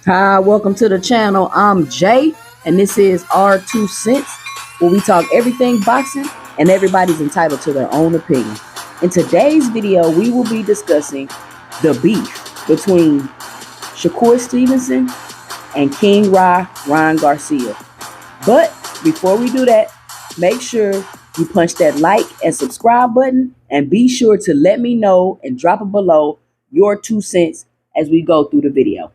Hi, welcome to the channel. I'm Jay, and this is our 2 cents, where we talk everything boxing, and everybody's entitled to their own opinion. In today's video, we will be discussing the beef between Shakur Stevenson and King Ryan Garcia. But before we do that, make sure you punch that like and subscribe button, and be sure to let me know and drop it below your 2 cents as we go through the video.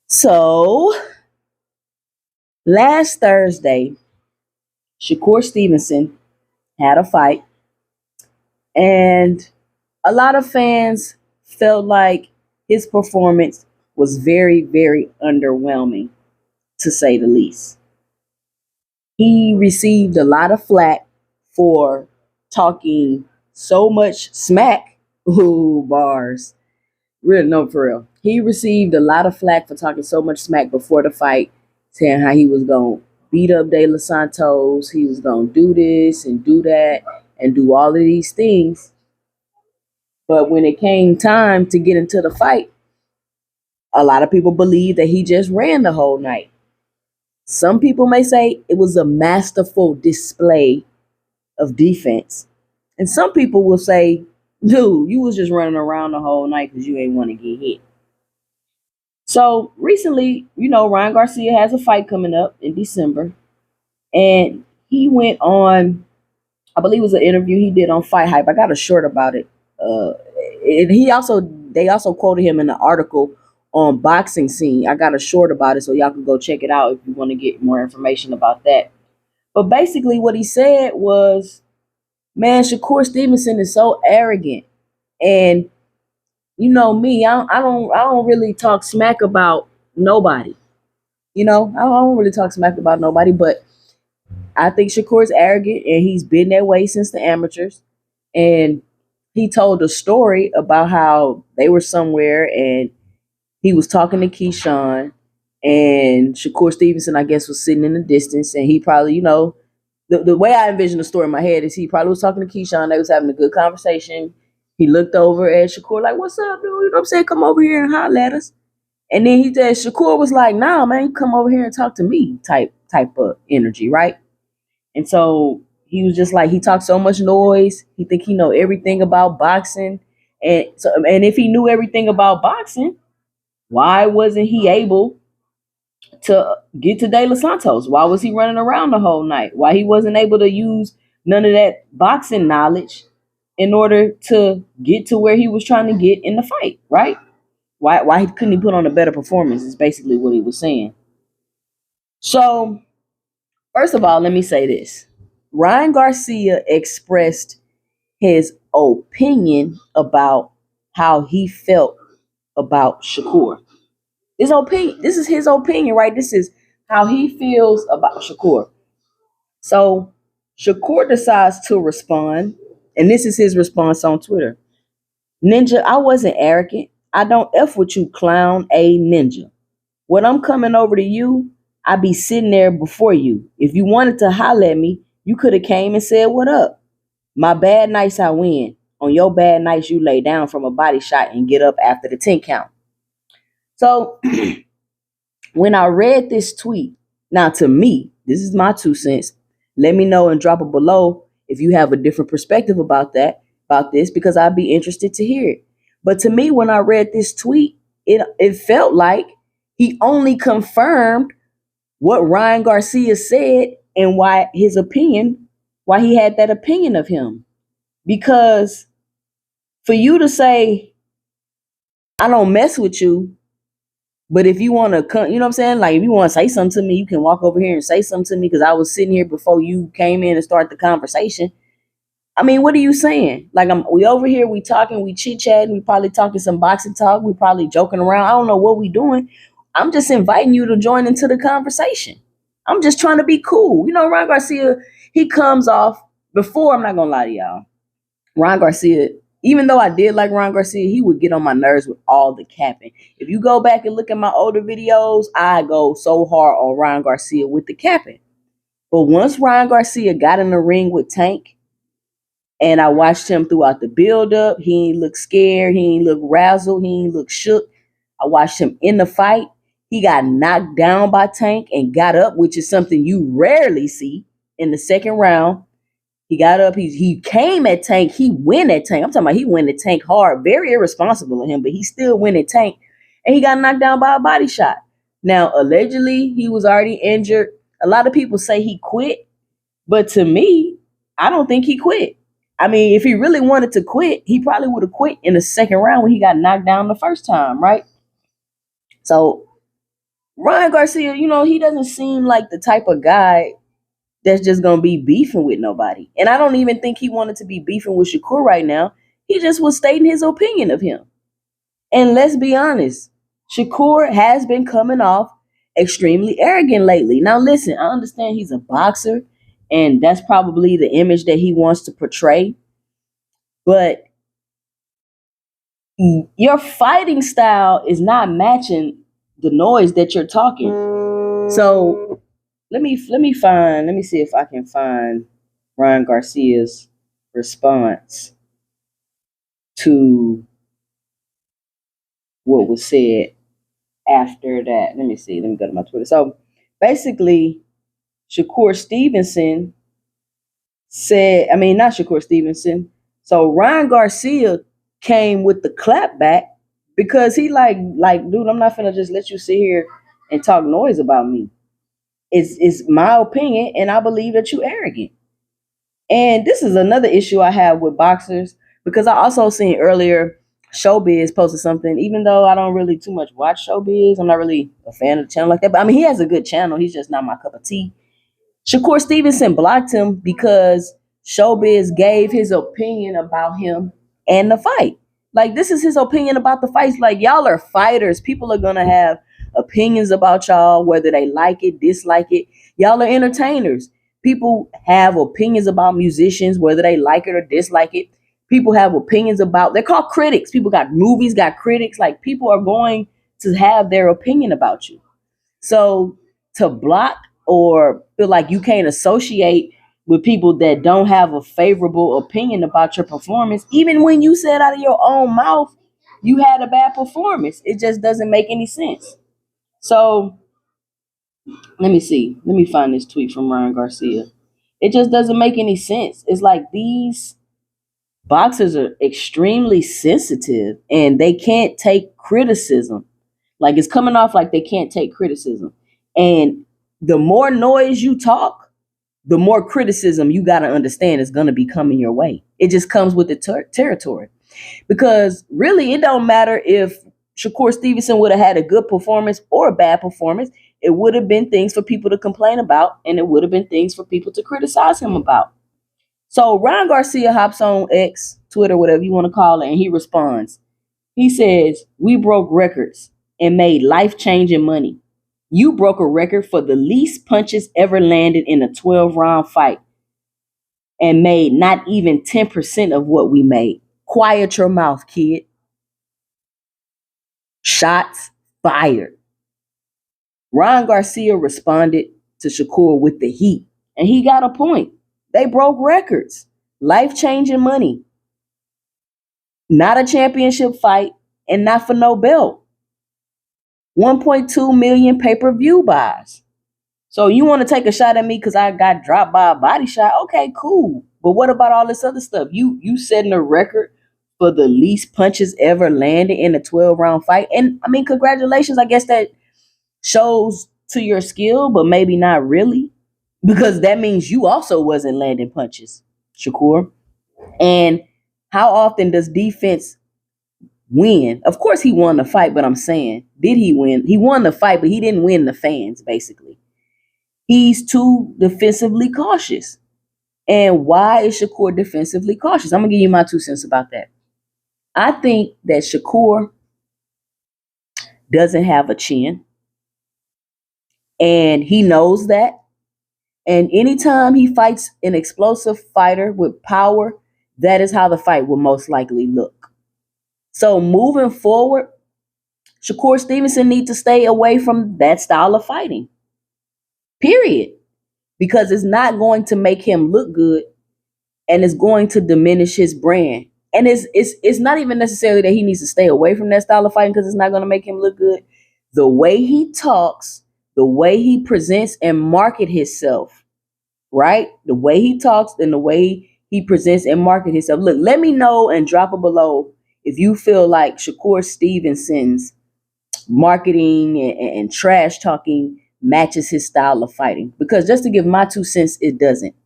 So, last Thursday, Shakur Stevenson had a fight, and a lot of fans felt like his performance was very, very underwhelming, to say the least. He received a lot of flack for talking so much smack. Ooh, bars. Real, no, for real. He received a lot of flack for talking so much smack before the fight, saying how he was going to beat up De Los Santos, he was going to do this and do that and do all of these things. But when it came time to get into the fight, a lot of people believe that he just ran the whole night. Some people may say it was a masterful display of defense. And some people will say, dude, you was just running around the whole night because you ain't want to get hit. So recently, Ryan Garcia has a fight coming up in December, and he went on, I believe it was an interview he did on Fight Hype. I got a short about it. And they also quoted him in the article on Boxing Scene. I got a short about it, so y'all can go check it out if you want to get more information about that. But basically, what he said was, man, Shakur Stevenson is so arrogant, and you know me, I don't really talk smack about nobody. I don't really talk smack about nobody, but I think Shakur's arrogant, and he's been that way since the amateurs. And he told a story about how they were somewhere and he was talking to Keyshawn, and Shakur Stevenson, I guess, was sitting in the distance, and he probably, the way I envision the story in my head is he probably was talking to Keyshawn. They was having a good conversation. He looked over at Shakur like, "What's up, dude? You know what I'm saying? Come over here and holler at us." And then he said, Shakur was like, "Nah, man, you come over here and talk to me," type of energy, right? And so he was just like, he talked so much noise. He think he know everything about boxing, and if he knew everything about boxing, why wasn't he able to get to De Los Santos? Why was he running around the whole night? Why he wasn't able to use none of that boxing knowledge in order to get to where he was trying to get in the fight, right? Why couldn't he put on a better performance is basically what he was saying. So, first of all, let me say this. Ryan Garcia expressed his opinion about how he felt about Shakur. This is his opinion, right? This is how he feels about Shakur. So Shakur decides to respond, and this is his response on Twitter. "Ninja, I wasn't arrogant. I don't F with you, clown a ninja. When I'm coming over to you, I be sitting there before you. If you wanted to holler at me, you could have came and said what up. My bad nights I win. On your bad nights you lay down from a body shot and get up after the 10 count." So when I read this tweet, now to me, this is my 2 cents. Let me know and drop it below if you have a different perspective about this, because I'd be interested to hear it. But to me, when I read this tweet, it felt like he only confirmed what Ryan Garcia said and why he had that opinion of him. Because for you to say, "I don't mess with you," but if you want to come, you know what I'm saying? Like, if you want to say something to me, you can walk over here and say something to me because I was sitting here before you came in and start the conversation. I mean, what are you saying? Like, we over here, we talking, we chit-chatting, we probably talking some boxing talk, we probably joking around. I don't know what we doing. I'm just inviting you to join into the conversation. I'm just trying to be cool. Ryan Garcia, he comes off, before, I'm not going to lie to y'all, Ron Garcia, even though I did like Ron Garcia, he would get on my nerves with all the capping. If you go back and look at my older videos, I go so hard on Ron Garcia with the capping. But once Ryan Garcia got in the ring with Tank, and I watched him throughout the build-up, he ain't look scared, he ain't look razzled, he ain't look shook. I watched him in the fight. He got knocked down by Tank and got up, which is something you rarely see in the second round. He got up. He came at Tank. He went at Tank. I'm talking about he went at Tank hard. Very irresponsible of him, but he still went at Tank. And he got knocked down by a body shot. Now, allegedly, he was already injured. A lot of people say he quit. But to me, I don't think he quit. I mean, if he really wanted to quit, he probably would have quit in the second round when he got knocked down the first time, right? So Ryan Garcia, he doesn't seem like the type of guy that's just gonna be beefing with nobody. And I don't even think he wanted to be beefing with Shakur right now. He just was stating his opinion of him. And let's be honest, Shakur has been coming off extremely arrogant lately. Now, listen, I understand he's a boxer, and that's probably the image that he wants to portray. But your fighting style is not matching the noise that you're talking. So let me see if I can find Ryan Garcia's response to what was said after that. Let me see. Let me go to my Twitter. So basically, Shakur Stevenson said, I mean, not Shakur Stevenson. So Ryan Garcia came with the clap back because he like, dude, I'm not finna just let you sit here and talk noise about me. It's my opinion, and I believe that you arrogant. And this is another issue I have with boxers because I also seen earlier Showbiz posted something. Even though I don't really too much watch Showbiz, I'm not really a fan of the channel like that. But I mean, he has a good channel. He's just not my cup of tea. Shakur Stevenson blocked him because Showbiz gave his opinion about him and the fight. Like, this is his opinion about the fights. Like, y'all are fighters. People are gonna have opinions about y'all, whether they like it, dislike it. Y'all are entertainers. People have opinions about musicians, whether they like it or dislike it. People have opinions about, they're called critics. People got movies, got critics. Like, people are going to have their opinion about you. So to block or feel like you can't associate with people that don't have a favorable opinion about your performance, even when you said out of your own mouth you had a bad performance, it just doesn't make any sense. So let me see. Let me find this tweet from Ryan Garcia. It just doesn't make any sense. It's like these boxers are extremely sensitive and they can't take criticism. Like, it's coming off like they can't take criticism. And the more noise you talk, the more criticism you got to understand is going to be coming your way. It just comes with the territory. Because really, it don't matter if Shakur Stevenson would have had a good performance or a bad performance. It would have been things for people to complain about, and it would have been things for people to criticize him about. So Ryan Garcia hops on X, Twitter, whatever you want to call it, and he responds. He says, "We broke records and made life-changing money. You broke a record for the least punches ever landed in a 12-round fight and made not even 10% of what we made. Quiet your mouth, kid." Shots fired. Ryan Garcia responded to Shakur with the heat, and he got a point. They broke records. Life-changing money. Not a championship fight, and not for no belt. 1.2 million pay-per-view buys. So you want to take a shot at me because I got dropped by a body shot? Okay, cool. But what about all this other stuff? You setting a record for the least punches ever landed in a 12-round fight. And I mean, congratulations. I guess that shows to your skill, but maybe not really. Because that means you also wasn't landing punches, Shakur. And how often does defense win? Of course he won the fight, but I'm saying, did he win? He won the fight, but he didn't win the fans, basically. He's too defensively cautious. And why is Shakur defensively cautious? I'm going to give you my 2 cents about that. I think that Shakur doesn't have a chin. And he knows that. And anytime he fights an explosive fighter with power, that is how the fight will most likely look. So moving forward, Shakur Stevenson needs to stay away from that style of fighting. Period. Because it's not going to make him look good, and it's going to diminish his brand And it's not even necessarily that he needs to stay away from that style of fighting because it's not going to make him look good. The way he talks, the way he presents and market himself, right? The way he talks and the way he presents and market himself. Look, let me know and drop it below if you feel like Shakur Stevenson's marketing and trash talking matches his style of fighting. Because just to give my 2 cents, it doesn't.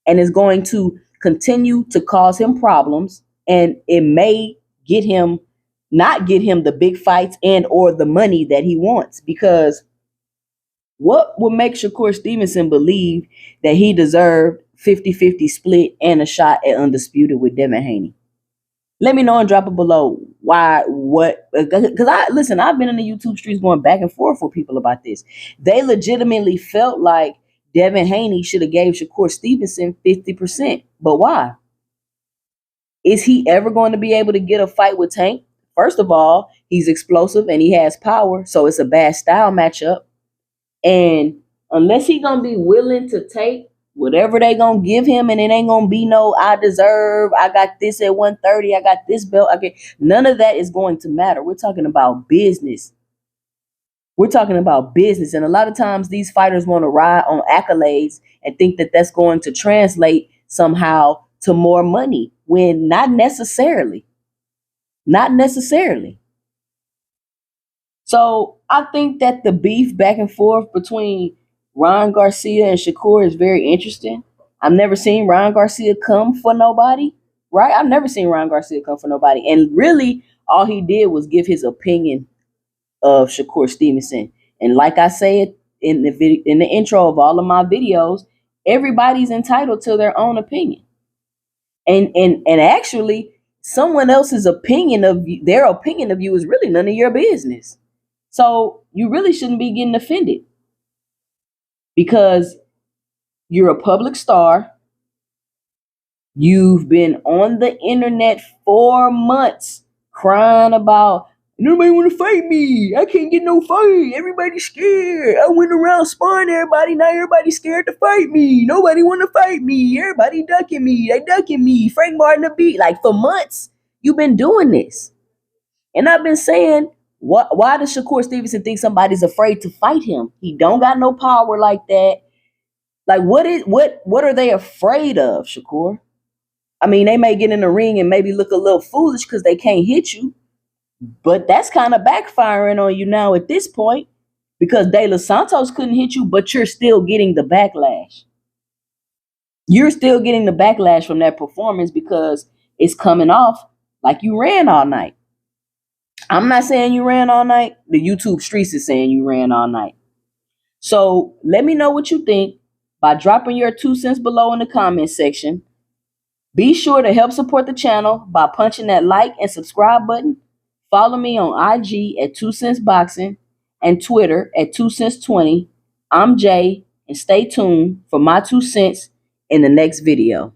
And it's going to continue to cause him problems. And it may not get him the big fights and or the money that he wants. Because what would make Shakur Stevenson believe that he deserved 50-50 split and a shot at Undisputed with Devin Haney? Let me know and drop it below. Why? What? Because I've been in the YouTube streets going back and forth with people about this. They legitimately felt like Devin Haney should have gave Shakur Stevenson 50%. But why? Is he ever going to be able to get a fight with Tank? First of all, he's explosive and he has power, so it's a bad style matchup. And unless he's gonna be willing to take whatever they gonna give him, and it ain't gonna be no I got this at 130, I got this belt, okay, none of that is going to matter. We're talking about business. We're talking about business. And a lot of times these fighters want to ride on accolades and think that that's going to translate somehow to more money, when not necessarily. Not necessarily. So I think that the beef back and forth between Ron Garcia and Shakur is very interesting. I've never seen Ron Garcia come for nobody, right? I've never seen Ron Garcia come for nobody. And really, all he did was give his opinion of Shakur Stevenson. And like I said in the intro of all of my videos, everybody's entitled to their own opinion. And actually, someone else's opinion of you, their opinion of you is really none of your business. So you really shouldn't be getting offended because you're a public star. You've been on the internet for months crying about nobody want to fight me. I can't get no fight. Everybody's scared. I went around sparring everybody. Now everybody's scared to fight me. Nobody want to fight me. Everybody ducking me. They ducking me. Frank Martin the beat. Like for months, you've been doing this. And I've been saying, why does Shakur Stevenson think somebody's afraid to fight him? He don't got no power like that. Like what are they afraid of, Shakur? I mean, they may get in the ring and maybe look a little foolish because they can't hit you. But that's kind of backfiring on you now at this point, because De Los Santos couldn't hit you, but you're still getting the backlash. You're still getting the backlash from that performance because it's coming off like you ran all night. I'm not saying you ran all night. The YouTube streets is saying you ran all night. So let me know what you think by dropping your 2 cents below in the comment section. Be sure to help support the channel by punching that like and subscribe button. Follow me on IG at 2 Cents Boxing and Twitter at 2 Cents 20. I'm Jay, and stay tuned for my 2 cents in the next video.